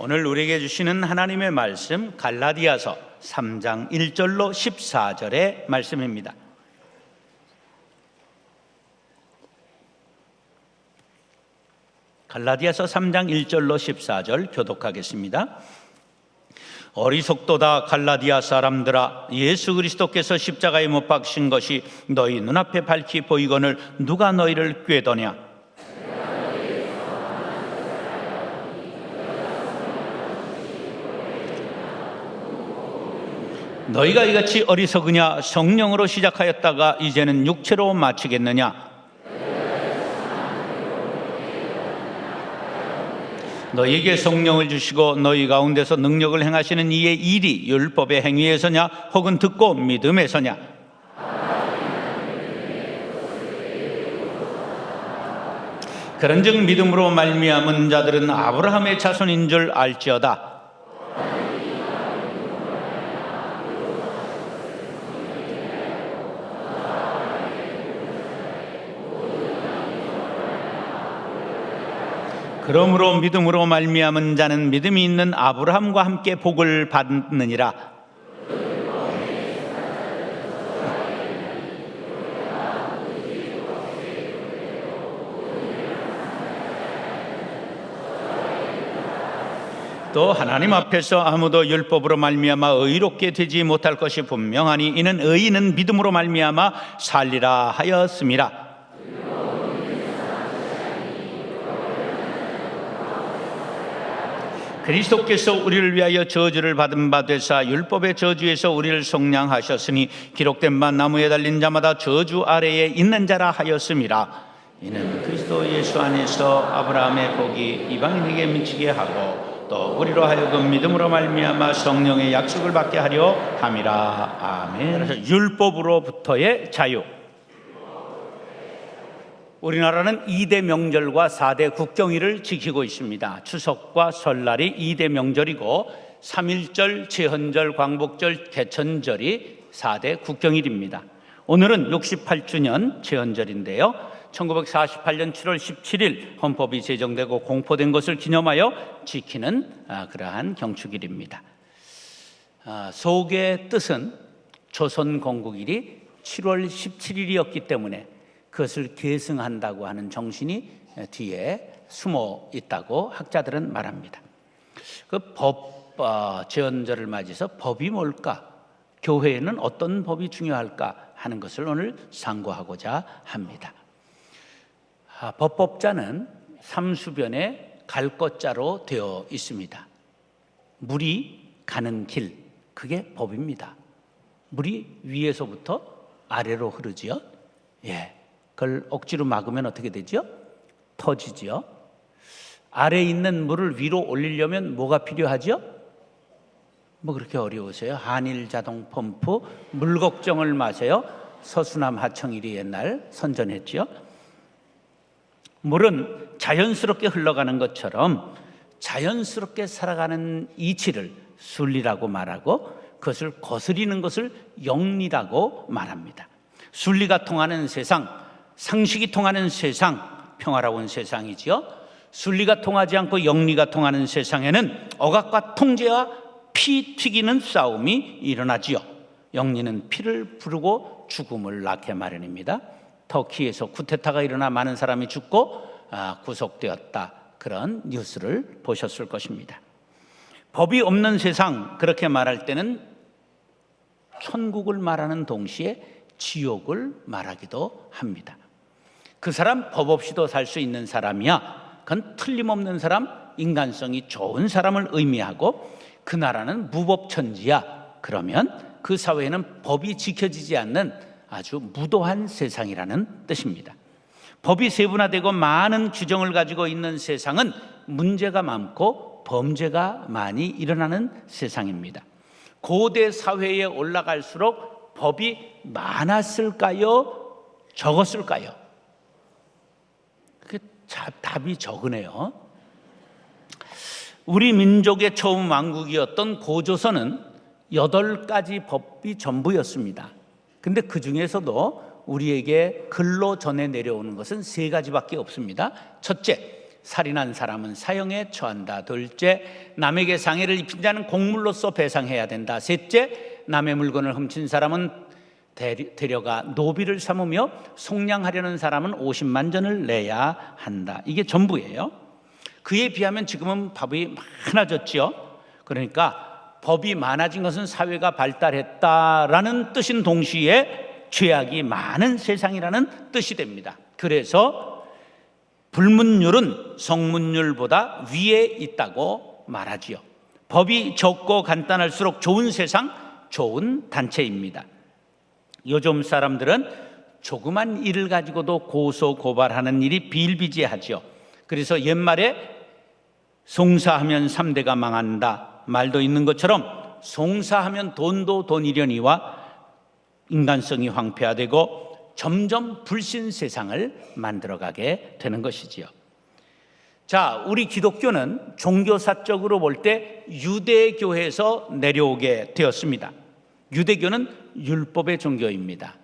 오늘 우리에게 주시는 하나님의 말씀 갈라디아서 3장 1절로 14절의 말씀입니다. 갈라디아서 3장 1절로 14절 교독하겠습니다. 어리석도다 갈라디아 사람들아, 예수 그리스도께서 십자가에 못 박신 것이 너희 눈앞에 밝히 보이거늘 누가 너희를 꾀더냐? 너희가 이같이 어리석으냐? 성령으로 시작하였다가 이제는 육체로 마치겠느냐? 너희에게 성령을 주시고 너희 가운데서 능력을 행하시는 이의 일이 율법의 행위에서냐 혹은 듣고 믿음에서냐? 그런즉 믿음으로 말미암은 자들은 아브라함의 자손인 줄 알지어다. 그러므로 믿음으로 말미암은 자는 믿음이 있는 아브라함과 함께 복을 받느니라. 또 하나님 앞에서 아무도 율법으로 말미암아 의롭게 되지 못할 것이 분명하니 이는 의인은 믿음으로 말미암아 살리라 하였음이라. 그리스도께서 우리를 위하여 저주를 받은 바 되사 율법의 저주에서 우리를 속량하셨으니 기록된 바 나무에 달린 자마다 저주 아래에 있는 자라 하였음이라. 이는 그리스도 예수 안에서 아브라함의 복이 이방인에게 미치게 하고 또 우리로 하여금 믿음으로 말미암아 성령의 약속을 받게 하려 함이라. 아멘. 그래서 율법으로부터의 자유. 우리나라는 2대 명절과 4대 국경일을 지키고 있습니다. 추석과 설날이 2대 명절이고 3.1절, 제헌절, 광복절, 개천절이 4대 국경일입니다. 오늘은 68주년 제헌절인데요. 1948년 7월 17일 헌법이 제정되고 공포된 것을 기념하여 지키는 그러한 경축일입니다. 속의 뜻은 조선 건국일이 7월 17일이었기 때문에 그것을 계승한다고 하는 정신이 뒤에 숨어 있다고 학자들은 말합니다. 그 제헌절을 맞이해서 법이 뭘까? 교회에는 어떤 법이 중요할까 하는 것을 오늘 상고하고자 합니다. 법법자는 삼수변에 갈 것자로 되어 있습니다. 물이 가는 길, 그게 법입니다. 물이 위에서부터 아래로 흐르지요. 그걸 억지로 막으면 어떻게 되죠? 터지죠. 아래에 있는 물을 위로 올리려면 뭐가 필요하죠? 뭐 그렇게 어려우세요? 한일 자동 펌프, 물 걱정을 마세요. 서수남 하청일이 옛날 선전했죠. 물은 자연스럽게 흘러가는 것처럼 자연스럽게 살아가는 이치를 순리라고 말하고 그것을 거스리는 것을 영리라고 말합니다. 순리가 통하는 세상, 상식이 통하는 세상, 평화로운 세상이지요. 순리가 통하지 않고 영리가 통하는 세상에는 억압과 통제와 피 튀기는 싸움이 일어나지요. 영리는 피를 부르고 죽음을 낳게 마련입니다. 터키에서 쿠데타가 일어나 많은 사람이 죽고 구속되었다. 그런 뉴스를 보셨을 것입니다. 법이 없는 세상, 그렇게 말할 때는 천국을 말하는 동시에 지옥을 말하기도 합니다. 그 사람 법 없이도 살 수 있는 사람이야. 그건 틀림없는 사람, 인간성이 좋은 사람을 의미하고 그 나라는 무법천지야. 그러면 그 사회에는 법이 지켜지지 않는 아주 무도한 세상이라는 뜻입니다. 법이 세분화되고 많은 규정을 가지고 있는 세상은 문제가 많고 범죄가 많이 일어나는 세상입니다. 고대 사회에 올라갈수록 법이 많았을까요? 적었을까요? 답이 적으네요. 우리 민족의 처음 왕국이었던 고조선은 8가지 법이 전부였습니다. 근데 그 중에서도 우리에게 글로 전해 내려오는 것은 3가지밖에 없습니다. 첫째, 살인한 사람은 사형에 처한다. 둘째, 남에게 상해를 입힌 자는 공물로서 배상해야 된다. 셋째, 남의 물건을 훔친 사람은 데려가 노비를 삼으며 속량하려는 사람은 50만 전을 내야 한다. 이게 전부예요. 그에 비하면 지금은 법이 많아졌죠. 그러니까 법이 많아진 것은 사회가 발달했다라는 뜻인 동시에 죄악이 많은 세상이라는 뜻이 됩니다. 그래서 불문율은 성문율보다 위에 있다고 말하지요. 법이 적고 간단할수록 좋은 세상, 좋은 단체입니다. 요즘 사람들은 조그만 일을 가지고도 고소 고발하는 일이 비일비재하죠. 그래서 옛말에 송사하면 3대가 망한다 말도 있는 것처럼 송사하면 돈도 돈이려니와 인간성이 황폐화되고 점점 불신 세상을 만들어가게 되는 것이지요. 자, 우리 기독교는 종교사적으로 볼 때 유대교에서 내려오게 되었습니다. 유대교는 율법의 종교입니다.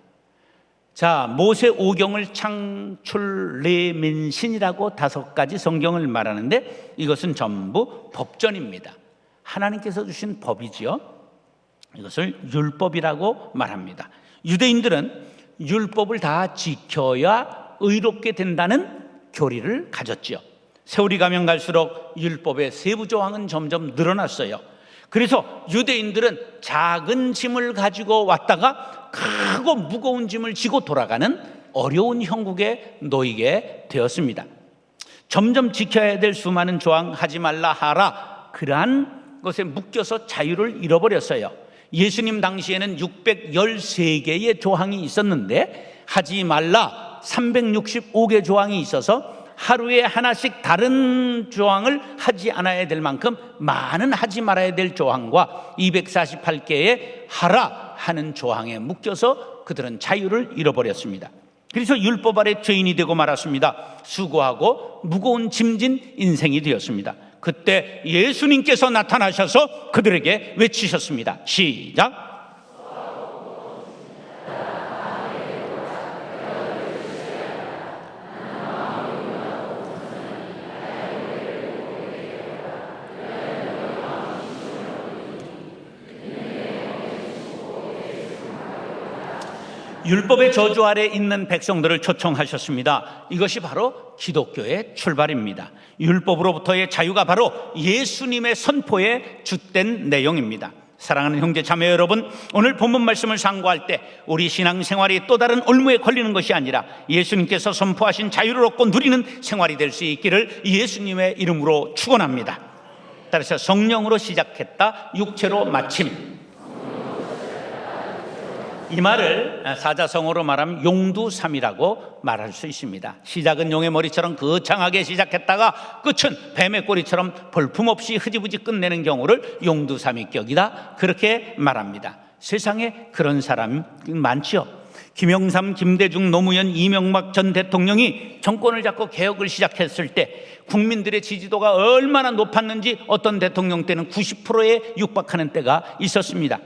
자, 모세 오경을 창출 레멘신이라고 5가지 성경을 말하는데 이것은 전부 법전입니다. 하나님께서 주신 법이지요. 이것을 율법이라고 말합니다. 유대인들은 율법을 다 지켜야 의롭게 된다는 교리를 가졌죠. 세월이 가면 갈수록 율법의 세부 조항은 점점 늘어났어요. 그래서 유대인들은 작은 짐을 가지고 왔다가 크고 무거운 짐을 지고 돌아가는 어려운 형국에 놓이게 되었습니다. 점점 지켜야 될 수많은 조항, 하지 말라 하라, 그러한 것에 묶여서 자유를 잃어버렸어요. 예수님 당시에는 613개의 조항이 있었는데 하지 말라 365개 조항이 있어서 하루에 하나씩 다른 조항을 하지 않아야 될 만큼 많은 하지 말아야 될 조항과 248개의 하라 하는 조항에 묶여서 그들은 자유를 잃어버렸습니다. 그래서 율법 아래 죄인이 되고 말았습니다. 수고하고 무거운 짐진 인생이 되었습니다. 그때 예수님께서 나타나셔서 그들에게 외치셨습니다. 시작. 율법의 저주 아래 있는 백성들을 초청하셨습니다. 이것이 바로 기독교의 출발입니다. 율법으로부터의 자유가 바로 예수님의 선포에 주된 내용입니다. 사랑하는 형제 자매 여러분, 오늘 본문 말씀을 상고할 때 우리 신앙생활이 또 다른 올무에 걸리는 것이 아니라 예수님께서 선포하신 자유를 얻고 누리는 생활이 될 수 있기를 예수님의 이름으로 축원합니다. 따라서 성령으로 시작했다 육체로 마침, 이 말을 사자성어로 말하면 용두삼이라고 말할 수 있습니다. 시작은 용의 머리처럼 거창하게 시작했다가 끝은 뱀의 꼬리처럼 볼품없이 흐지부지 끝내는 경우를 용두삼위격이다, 그렇게 말합니다. 세상에 그런 사람이 많지요. 김영삼, 김대중, 노무현, 이명박 전 대통령이 정권을 잡고 개혁을 시작했을 때 국민들의 지지도가 얼마나 높았는지 어떤 대통령 때는 90%에 육박하는 때가 있었습니다.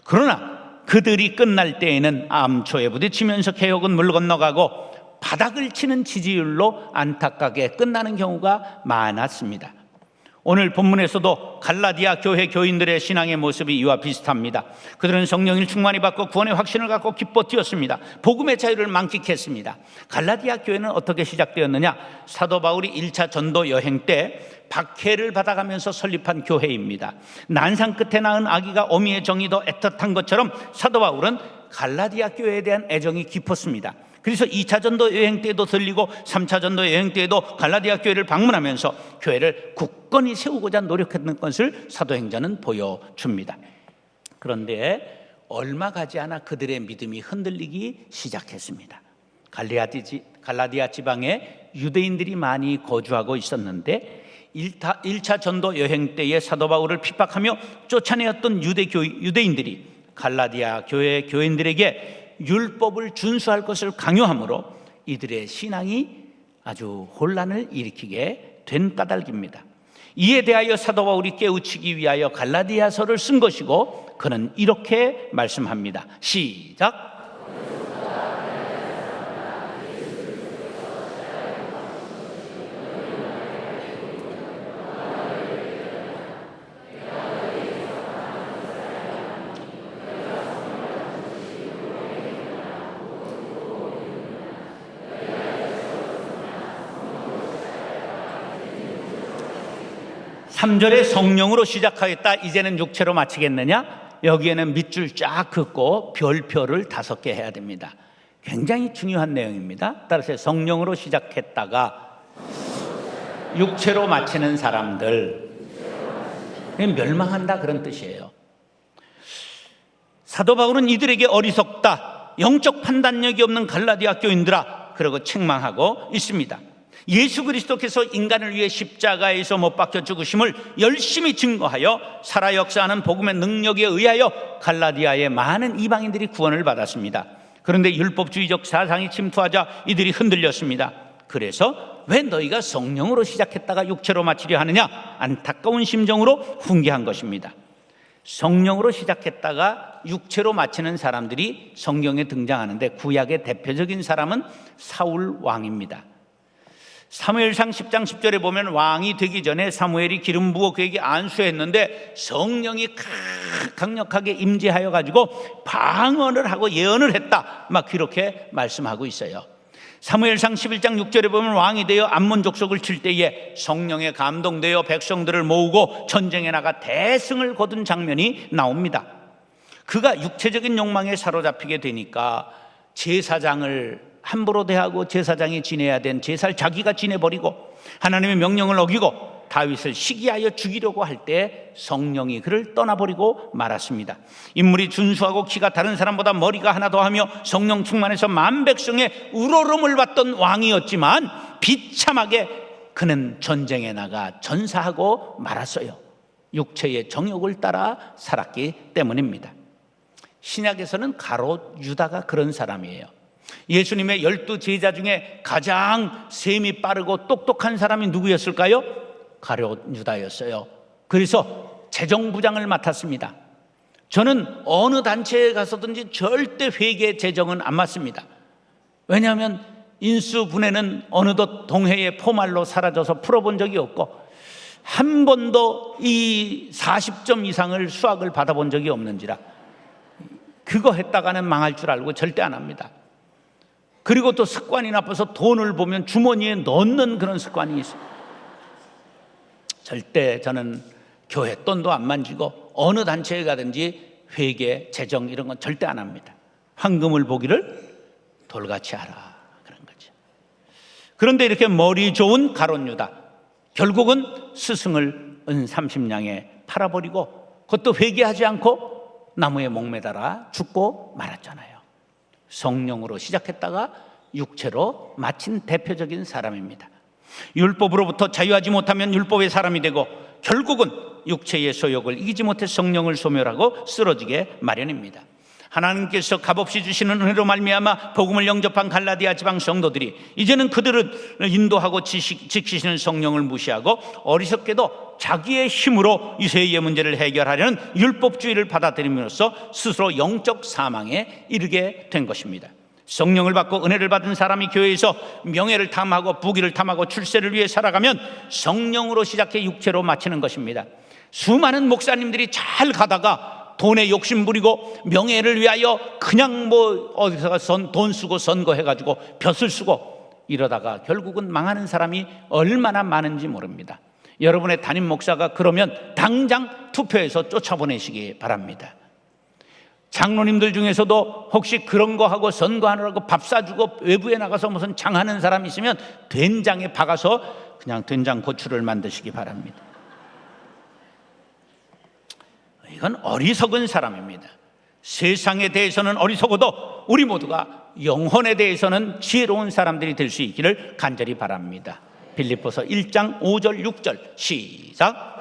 그러나 그들이 끝날 때에는 암초에 부딪히면서 개혁은 물 건너가고 바닥을 치는 지지율로 안타깝게 끝나는 경우가 많았습니다. 오늘 본문에서도 갈라디아 교회 교인들의 신앙의 모습이 이와 비슷합니다. 그들은 성령을 충만히 받고 구원의 확신을 갖고 기뻐 뛰었습니다. 복음의 자유를 만끽했습니다. 갈라디아 교회는 어떻게 시작되었느냐? 사도 바울이 1차 전도 여행 때 박해를 받아가면서 설립한 교회입니다. 난상 끝에 낳은 아기가 어미의 정이 더 애틋한 것처럼 사도 바울은 갈라디아 교회에 대한 애정이 깊었습니다. 그래서 2차 전도 여행 때도 들리고 3차 전도 여행 때에도 갈라디아 교회를 방문하면서 교회를 굳건히 세우고자 노력했던 것을 사도행전은 보여줍니다. 그런데 얼마 가지 않아 그들의 믿음이 흔들리기 시작했습니다. 갈라디아 지방에 유대인들이 많이 거주하고 있었는데 1차 전도 여행 때에 사도 바울을 핍박하며 쫓아내었던 유대인들이 갈라디아 교회 교인들에게 율법을 준수할 것을 강요하므로 이들의 신앙이 아주 혼란을 일으키게 된 까닭입니다. 이에 대하여 사도 바울이 깨우치기 위하여 갈라디아서를 쓴 것이고 그는 이렇게 말씀합니다. 시작. 3절에 성령으로 시작하겠다, 이제는 육체로 마치겠느냐? 여기에는 밑줄 쫙 긋고 별표를 5개 해야 됩니다. 굉장히 중요한 내용입니다. 따라서 성령으로 시작했다가 육체로 마치는 사람들, 멸망한다, 그런 뜻이에요. 사도 바울은 이들에게 어리석다, 영적 판단력이 없는 갈라디아 교인들아, 그러고 책망하고 있습니다. 예수 그리스도께서 인간을 위해 십자가에서 못 박혀 죽으심을 열심히 증거하여 살아 역사하는 복음의 능력에 의하여 갈라디아의 많은 이방인들이 구원을 받았습니다. 그런데 율법주의적 사상이 침투하자 이들이 흔들렸습니다. 그래서 왜 너희가 성령으로 시작했다가 육체로 마치려 하느냐, 안타까운 심정으로 훈계한 것입니다. 성령으로 시작했다가 육체로 마치는 사람들이 성경에 등장하는데, 구약의 대표적인 사람은 사울 왕입니다. 사무엘상 10장 10절에 보면 왕이 되기 전에 사무엘이 기름 부어 그에게 안수했는데 성령이 강력하게 임재하여 가지고 방언을 하고 예언을 했다, 막 그렇게 말씀하고 있어요. 사무엘상 11장 6절에 보면 왕이 되어 암몬 족속을 칠 때에 성령에 감동되어 백성들을 모으고 전쟁에 나가 대승을 거둔 장면이 나옵니다. 그가 육체적인 욕망에 사로잡히게 되니까 제사장을 함부로 대하고 제사장이 지내야 된 제사를 자기가 지내버리고 하나님의 명령을 어기고 다윗을 시기하여 죽이려고 할 때 성령이 그를 떠나버리고 말았습니다. 인물이 준수하고 키가 다른 사람보다 머리가 하나 더하며 성령 충만해서 만 백성의 우러름을 받던 왕이었지만 비참하게 그는 전쟁에 나가 전사하고 말았어요. 육체의 정욕을 따라 살았기 때문입니다. 신약에서는 가롯 유다가 그런 사람이에요. 예수님의 12 제자 중에 가장 셈이 빠르고 똑똑한 사람이 누구였을까요? 가롯 유다였어요. 그래서 재정부장을 맡았습니다. 저는 어느 단체에 가서든지 절대 회계 재정은 안 맡습니다. 왜냐하면 인수분해는 어느덧 동해의 포말로 사라져서 풀어본 적이 없고 한 번도 이 40점 이상을 수학을 받아본 적이 없는지라 그거 했다가는 망할 줄 알고 절대 안 합니다. 그리고 또 습관이 나빠서 돈을 보면 주머니에 넣는 그런 습관이 있어요. 절대 저는 교회 돈도 안 만지고 어느 단체에 가든지 회계, 재정 이런 건 절대 안 합니다. 황금을 보기를 돌같이 하라, 그런 거죠. 그런데 이렇게 머리 좋은 가롯 유다, 결국은 스승을 은 30냥에 팔아버리고 그것도 회개하지 않고 나무에 목매달아 죽고 말았잖아요. 성령으로 시작했다가 육체로 마친 대표적인 사람입니다. 율법으로부터 자유하지 못하면 율법의 사람이 되고 결국은 육체의 소욕을 이기지 못해 성령을 소멸하고 쓰러지게 마련입니다. 하나님께서 값없이 주시는 은혜로 말미암아 복음을 영접한 갈라디아 지방 성도들이 이제는 그들을 인도하고 지키시는 성령을 무시하고 어리석게도 자기의 힘으로 이 세의 문제를 해결하려는 율법주의를 받아들임으로써 스스로 영적 사망에 이르게 된 것입니다. 성령을 받고 은혜를 받은 사람이 교회에서 명예를 탐하고 부귀를 탐하고 출세를 위해 살아가면 성령으로 시작해 육체로 마치는 것입니다. 수많은 목사님들이 잘 가다가 돈에 욕심 부리고 명예를 위하여 그냥 어디서 가서 돈 쓰고 선거해가지고 벼슬 쓰고 이러다가 결국은 망하는 사람이 얼마나 많은지 모릅니다. 여러분의 담임 목사가 그러면 당장 투표해서 쫓아보내시기 바랍니다. 장로님들 중에서도 혹시 그런 거 하고 선거하느라고 밥 사주고 외부에 나가서 무슨 장하는 사람 있으면 된장에 박아서 그냥 된장 고추를 만드시기 바랍니다. 이건 어리석은 사람입니다. 세상에 대해서는 어리석어도 우리 모두가 영혼에 대해서는 지혜로운 사람들이 될 수 있기를 간절히 바랍니다. 빌립보서 1장 5절 6절 시작.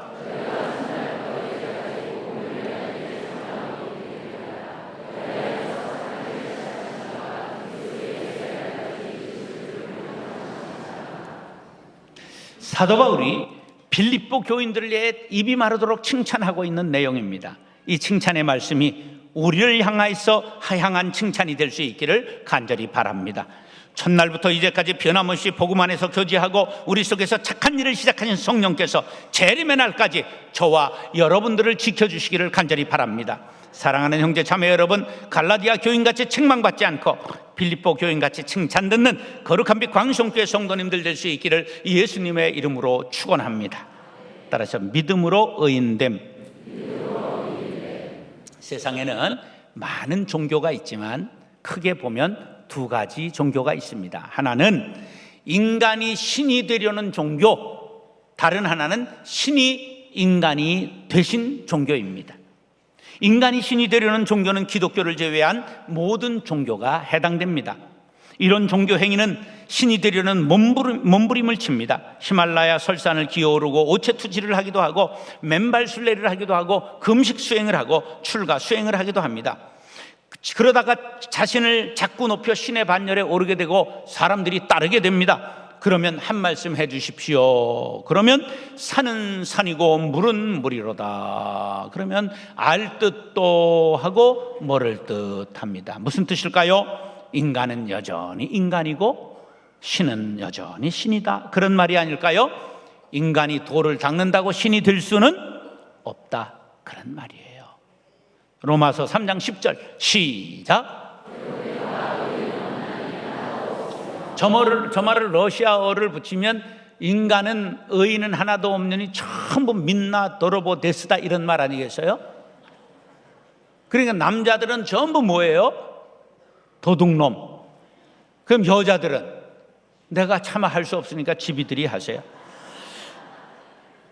사도 바울이 빌립보 교인들을 위해 입이 마르도록 칭찬하고 있는 내용입니다. 이 칭찬의 말씀이 우리를 향한 칭찬이 될 수 있기를 간절히 바랍니다. 첫날부터 이제까지 변함없이 복음 안에서 교제하고 우리 속에서 착한 일을 시작하신 성령께서 재림의 날까지 저와 여러분들을 지켜주시기를 간절히 바랍니다. 사랑하는 형제 자매 여러분, 갈라디아 교인같이 책망받지 않고 빌립보 교인같이 칭찬 듣는 거룩한 빛 광성교회 성도님들 될 수 있기를 예수님의 이름으로 축원합니다. 따라서 믿음으로 의인됨. 세상에는 많은 종교가 있지만 크게 보면 두 가지 종교가 있습니다. 하나는 인간이 신이 되려는 종교, 다른 하나는 신이 인간이 되신 종교입니다. 인간이 신이 되려는 종교는 기독교를 제외한 모든 종교가 해당됩니다. 이런 종교 행위는 신이 되려는 몸부림을 칩니다. 히말라야 설산을 기어오르고 오체투지를 하기도 하고 맨발 순례를 하기도 하고 금식 수행을 하고 출가 수행을 하기도 합니다. 그러다가 자신을 자꾸 높여 신의 반열에 오르게 되고 사람들이 따르게 됩니다. 그러면 한 말씀 해 주십시오. 그러면 산은 산이고 물은 물이로다. 그러면 알 듯도 하고 모를 듯합니다. 무슨 뜻일까요? 인간은 여전히 인간이고 신은 여전히 신이다, 그런 말이 아닐까요? 인간이 돌을 닦는다고 신이 될 수는 없다, 그런 말이에요. 로마서 3장 10절 시작. 저 말을 러시아어를 붙이면 인간은 의인은 하나도 없느니 전부 민나 도로보 데스다, 이런 말 아니겠어요? 그러니까 남자들은 전부 뭐예요? 도둑놈. 그럼 여자들은 내가 차마 할 수 없으니까 지비들이 하세요.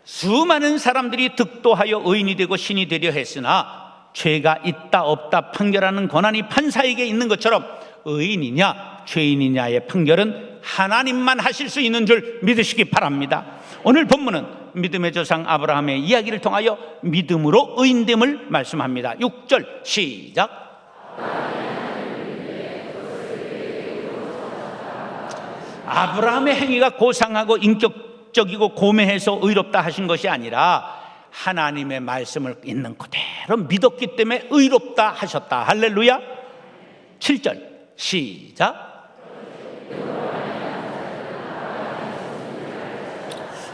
수많은 사람들이 득도하여 의인이 되고 신이 되려 했으나 죄가 있다 없다 판결하는 권한이 판사에게 있는 것처럼 의인이냐 죄인이냐의 판결은 하나님만 하실 수 있는 줄 믿으시기 바랍니다. 오늘 본문은 믿음의 조상 아브라함의 이야기를 통하여 믿음으로 의인됨을 말씀합니다. 6절 시작. 아브라함의 행위가 고상하고 인격적이고 고매해서 의롭다 하신 것이 아니라 하나님의 말씀을 있는 그대로 믿었기 때문에 의롭다 하셨다. 할렐루야. 7절 시작.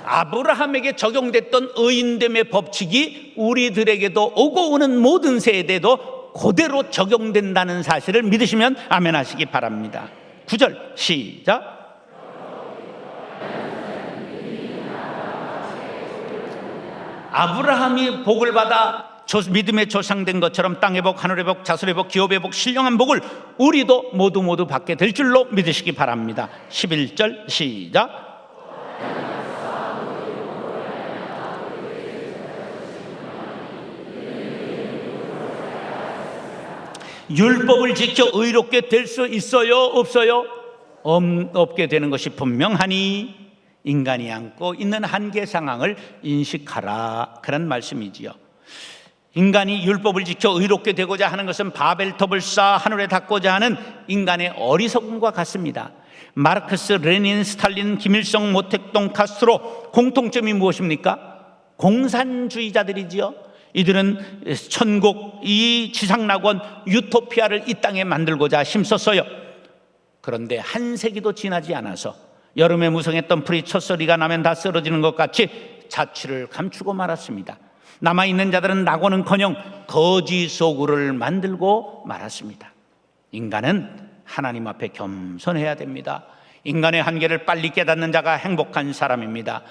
아브라함에게 적용됐던 의인됨의 법칙이 우리들에게도 오고 오는 모든 세대도 그대로 적용된다는 사실을 믿으시면 아멘 하시기 바랍니다. 9절 시작. 아브라함이 복을 받아 믿음의 조상된 것처럼 땅의 복, 하늘의 복, 자손의 복, 기업의 복, 신령한 복을 우리도 모두 받게 될 줄로 믿으시기 바랍니다. 11절 시작. 율법을 지켜 의롭게 될 수 있어요? 없어요? 없게 되는 것이 분명하니 인간이 안고 있는 한계 상황을 인식하라, 그런 말씀이지요. 인간이 율법을 지켜 의롭게 되고자 하는 것은 바벨탑을 쌓아 하늘에 닿고자 하는 인간의 어리석음과 같습니다. 마르크스, 레닌, 스탈린, 김일성, 모택동, 카스트로 공통점이 무엇입니까? 공산주의자들이지요. 이들은 천국, 이 지상낙원, 유토피아를 이 땅에 만들고자 힘썼어요. 그런데 한 세기도 지나지 않아서 여름에 무성했던 풀이 첫서리가 나면 다 쓰러지는 것 같이 자취를 감추고 말았습니다. 남아있는 자들은 낙원은커녕 거지 소굴을 만들고 말았습니다. 인간은 하나님 앞에 겸손해야 됩니다. 인간의 한계를 빨리 깨닫는 자가 행복한 사람입니다.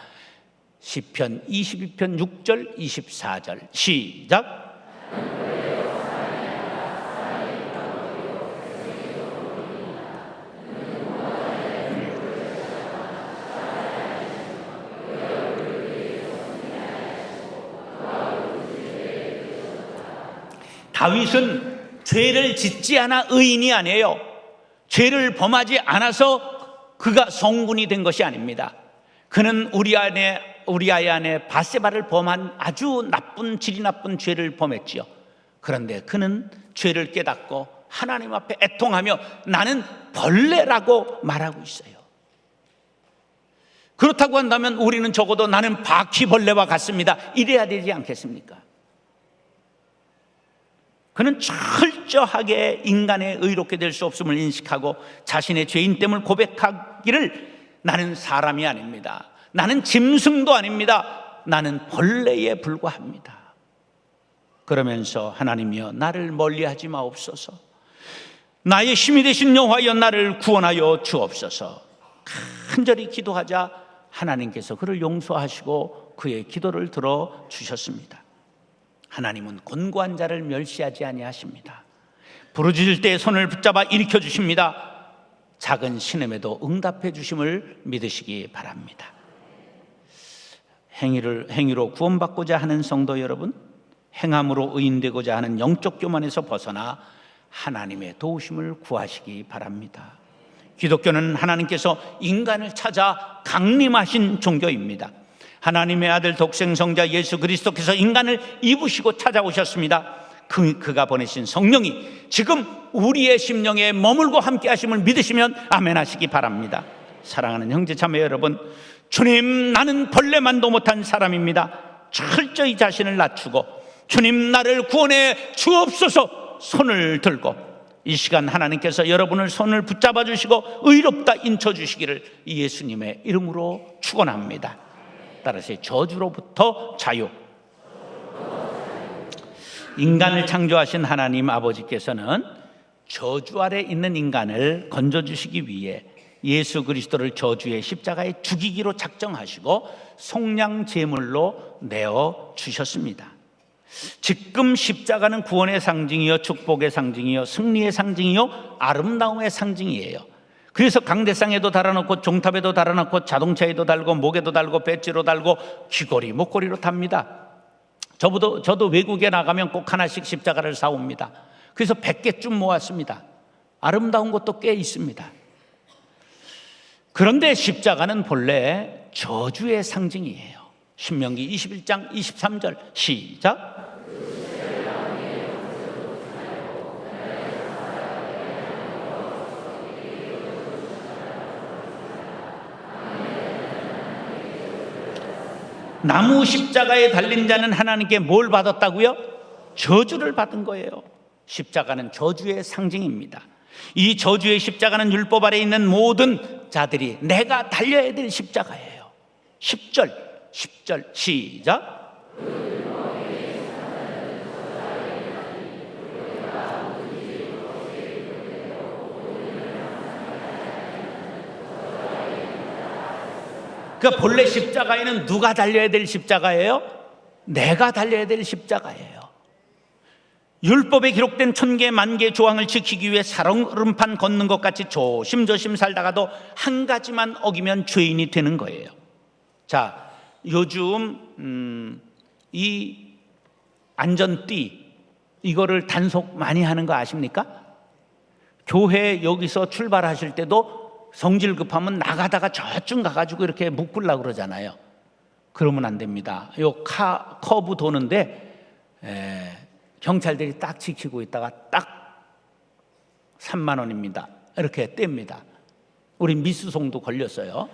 시편 22편 6절 24절 시작. 다윗은 죄를 짓지 않아 의인이 아니에요. 죄를 범하지 않아서 그가 성군이 된 것이 아닙니다. 그는 우리아의 아내 바세바를 범한 아주 나쁜, 질이 나쁜 죄를 범했지요. 그런데 그는 죄를 깨닫고 하나님 앞에 애통하며 나는 벌레라고 말하고 있어요. 그렇다고 한다면 우리는 적어도 나는 바퀴벌레와 같습니다, 이래야 되지 않겠습니까? 그는 철저하게 인간의 의롭게 될 수 없음을 인식하고 자신의 죄인됨을 고백하기를, 나는 사람이 아닙니다, 나는 짐승도 아닙니다, 나는 벌레에 불과합니다. 그러면서 하나님이여 나를 멀리하지 마옵소서, 나의 힘이 되신 여호와여 나를 구원하여 주옵소서. 간절히 기도하자 하나님께서 그를 용서하시고 그의 기도를 들어주셨습니다. 하나님은 곤고한 자를 멸시하지 아니하십니다. 부르짖을 때 손을 붙잡아 일으켜 주십니다. 작은 신음에도 응답해 주심을 믿으시기 바랍니다. 행위로 구원받고자 하는 성도 여러분, 행함으로 의인되고자 하는 영적 교만에서 벗어나 하나님의 도우심을 구하시기 바랍니다. 기독교는 하나님께서 인간을 찾아 강림하신 종교입니다. 하나님의 아들 독생성자 예수 그리스도께서 인간을 입으시고 찾아오셨습니다. 그가 보내신 성령이 지금 우리의 심령에 머물고 함께 하심을 믿으시면 아멘 하시기 바랍니다. 사랑하는 형제 자매 여러분, 주님, 나는 벌레만도 못한 사람입니다. 철저히 자신을 낮추고 주님, 나를 구원해 주옵소서 손을 들고 이 시간 하나님께서 여러분을 손을 붙잡아 주시고 의롭다 인쳐 주시기를 예수님의 이름으로 축원합니다. 따라서 저주로부터 자유. 인간을 창조하신 하나님 아버지께서는 저주 아래 있는 인간을 건져주시기 위해 예수 그리스도를 저주의 십자가에 죽이기로 작정하시고 속량 제물로 내어주셨습니다. 지금 십자가는 구원의 상징이요, 축복의 상징이요, 승리의 상징이요, 아름다움의 상징이에요. 그래서 강대상에도 달아놓고 종탑에도 달아놓고 자동차에도 달고 목에도 달고 배지로 달고 귀걸이, 목걸이로 답니다. 저도 외국에 나가면 꼭 하나씩 십자가를 사옵니다. 그래서 100개쯤 모았습니다. 아름다운 것도 꽤 있습니다. 그런데 십자가는 본래 저주의 상징이에요. 신명기 21장 23절 시작. 나무 십자가에 달린 자는 하나님께 뭘 받았다고요? 저주를 받은 거예요. 십자가는 저주의 상징입니다. 이 저주의 십자가는 율법 아래 있는 모든 자들이 내가 달려야 될 십자가예요. 10절 시작. 그러니까 본래 십자가에는 누가 달려야 될 십자가예요? 내가 달려야 될 십자가예요. 율법에 기록된 1000개, 10,000개 조항을 지키기 위해 살얼음판 걷는 것 같이 조심조심 살다가도 한 가지만 어기면 죄인이 되는 거예요. 자, 요즘 이 안전띠 이거를 단속 많이 하는 거 아십니까? 교회 여기서 출발하실 때도 성질 급하면 나가다가 저쯤 가가지고 이렇게 묶으려고 그러잖아요. 그러면 안 됩니다. 요 커브 도는데 경찰들이 딱 지키고 있다가 딱 3만 원입니다. 이렇게 뗍니다. 우리 미수송도 걸렸어요.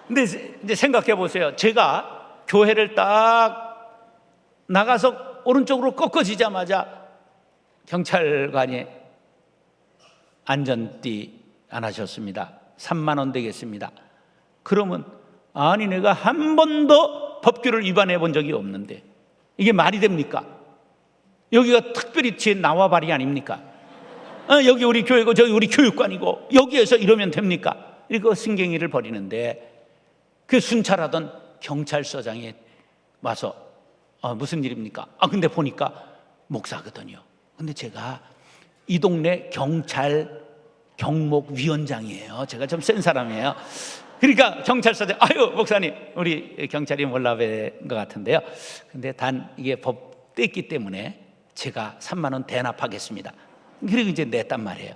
근데 이제 생각해 보세요. 제가 교회를 딱 나가서 오른쪽으로 꺾어지자마자 경찰관이 안전띠 안 하셨습니다. 3만 원 되겠습니다. 그러면 아니 내가 한 번도 법규를 위반해 본 적이 없는데 이게 말이 됩니까? 여기가 특별히 제 나와바리 아닙니까? 여기 우리 교회고 저기 우리 교육관이고 여기에서 이러면 됩니까? 이거 승경이를 벌이는데 그 순찰하던 경찰서장이 와서 무슨 일입니까? 근데 보니까 목사거든요. 근데 제가 이 동네 경찰 경목위원장이에요. 제가 좀 센 사람이에요. 그러니까 경찰서장, 목사님, 우리 경찰이 몰라뵌 것 같은데요. 근데 단 이게 법 뗐기 때문에 제가 3만 원 대납하겠습니다. 그리고 이제 냈단 말이에요.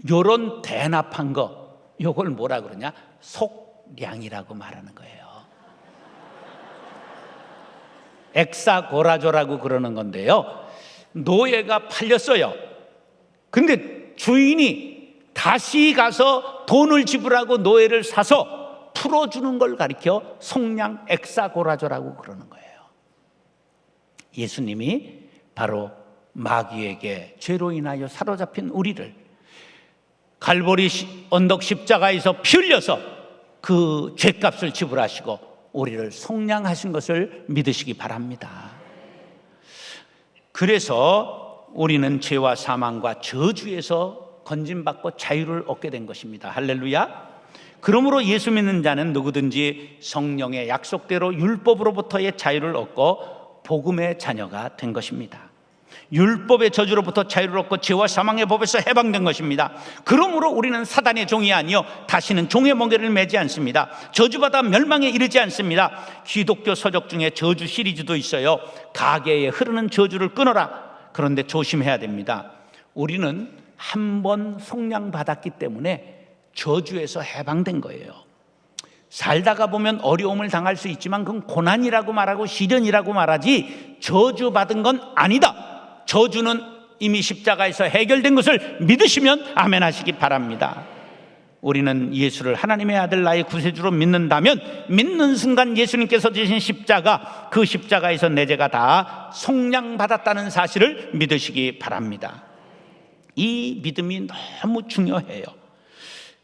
요런 대납한 거, 요걸 뭐라 그러냐? 속량이라고 말하는 거예요. 엑사고라조라고 그러는 건데요. 노예가 팔렸어요. 근데 주인이 다시 가서 돈을 지불하고 노예를 사서 풀어주는 걸 가리켜 속량 엑사고라조라고 그러는 거예요. 예수님이 바로 마귀에게 죄로 인하여 사로잡힌 우리를 갈보리 언덕 십자가에서 피 흘려서 그 죄값을 지불하시고 우리를 속량하신 것을 믿으시기 바랍니다. 그래서 우리는 죄와 사망과 저주에서 건진받고 자유를 얻게 된 것입니다. 할렐루야. 그러므로 예수 믿는 자는 누구든지 성령의 약속대로 율법으로부터의 자유를 얻고 복음의 자녀가 된 것입니다. 율법의 저주로부터 자유를 얻고 죄와 사망의 법에서 해방된 것입니다. 그러므로 우리는 사단의 종이 아니요 다시는 종의 멍에를 매지 않습니다. 저주받아 멸망에 이르지 않습니다. 기독교 서적 중에 저주 시리즈도 있어요. 가계에 흐르는 저주를 끊어라. 그런데 조심해야 됩니다. 우리는 한 번 속량받았기 때문에 저주에서 해방된 거예요. 살다가 보면 어려움을 당할 수 있지만 그건 고난이라고 말하고 시련이라고 말하지 저주받은 건 아니다. 저주는 이미 십자가에서 해결된 것을 믿으시면 아멘 하시기 바랍니다. 우리는 예수를 하나님의 아들 나의 구세주로 믿는다면 믿는 순간 예수님께서 지신 십자가, 그 십자가에서 내 죄가 다 속량받았다는 사실을 믿으시기 바랍니다. 이 믿음이 너무 중요해요.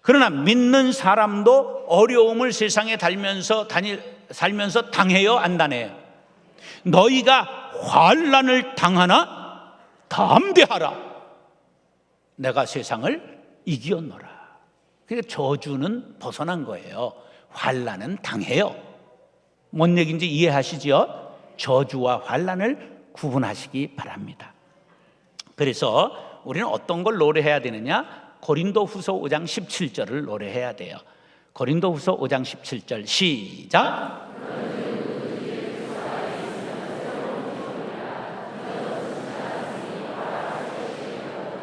그러나 믿는 사람도 어려움을 세상에 살면서 당해요, 안 당해요? 너희가 환난을 당하나 담대하라. 내가 세상을 이기었노라. 그러니까 저주는 벗어난 거예요. 환난은 당해요. 뭔 얘기인지 이해하시죠? 저주와 환난을 구분하시기 바랍니다. 그래서 우리는 어떤 걸 노래해야 되느냐? 고린도후서 5장 17절을 노래해야 돼요. 고린도후서 5장 17절 시작.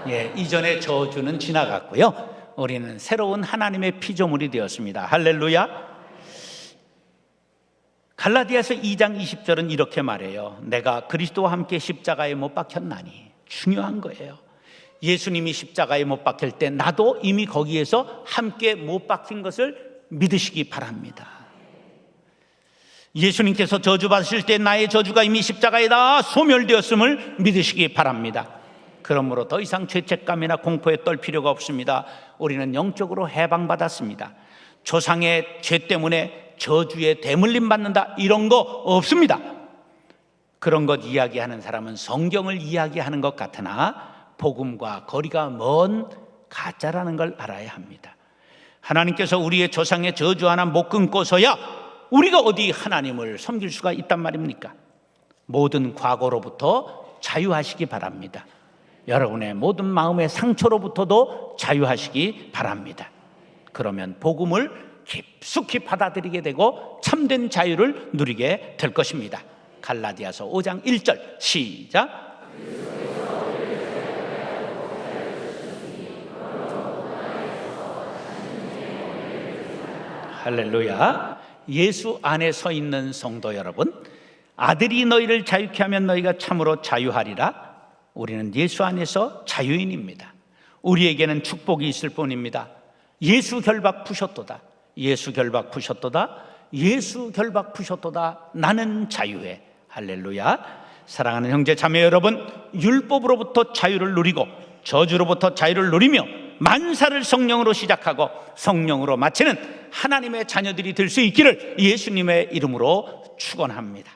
예, 이전의 저주는 지나갔고요. 우리는 새로운 하나님의 피조물이 되었습니다. 할렐루야. 갈라디아서 2장 20절은 이렇게 말해요. 내가 그리스도와 함께 십자가에 못 박혔나니. 중요한 거예요. 예수님이 십자가에 못 박힐 때 나도 이미 거기에서 함께 못 박힌 것을 믿으시기 바랍니다. 예수님께서 저주받으실 때 나의 저주가 이미 십자가에 다 소멸되었음을 믿으시기 바랍니다. 그러므로 더 이상 죄책감이나 공포에 떨 필요가 없습니다. 우리는 영적으로 해방받았습니다. 조상의 죄 때문에 저주에 대물림 받는다, 이런 거 없습니다. 그런 것 이야기하는 사람은 성경을 이야기하는 것 같으나 복음과 거리가 먼 가짜라는 걸 알아야 합니다. 하나님께서 우리의 조상의 저주 하나 못 끊고서야 우리가 어디 하나님을 섬길 수가 있단 말입니까? 모든 과거로부터 자유하시기 바랍니다. 여러분의 모든 마음의 상처로부터도 자유하시기 바랍니다. 그러면 복음을 깊숙이 받아들이게 되고 참된 자유를 누리게 될 것입니다. 갈라디아서 5장 1절 시작. 할렐루야. 예수 안에 서 있는 성도 여러분, 아들이 너희를 자유케 하면 너희가 참으로 자유하리라. 우리는 예수 안에서 자유인입니다. 우리에게는 축복이 있을 뿐입니다. 예수 결박 푸셨도다. 예수 결박 푸셨도다. 예수 결박 푸셨도다. 나는 자유해. 할렐루야. 사랑하는 형제 자매 여러분, 율법으로부터 자유를 누리고 저주로부터 자유를 누리며 만사를 성령으로 시작하고 성령으로 마치는 하나님의 자녀들이 될 수 있기를 예수님의 이름으로 축원합니다.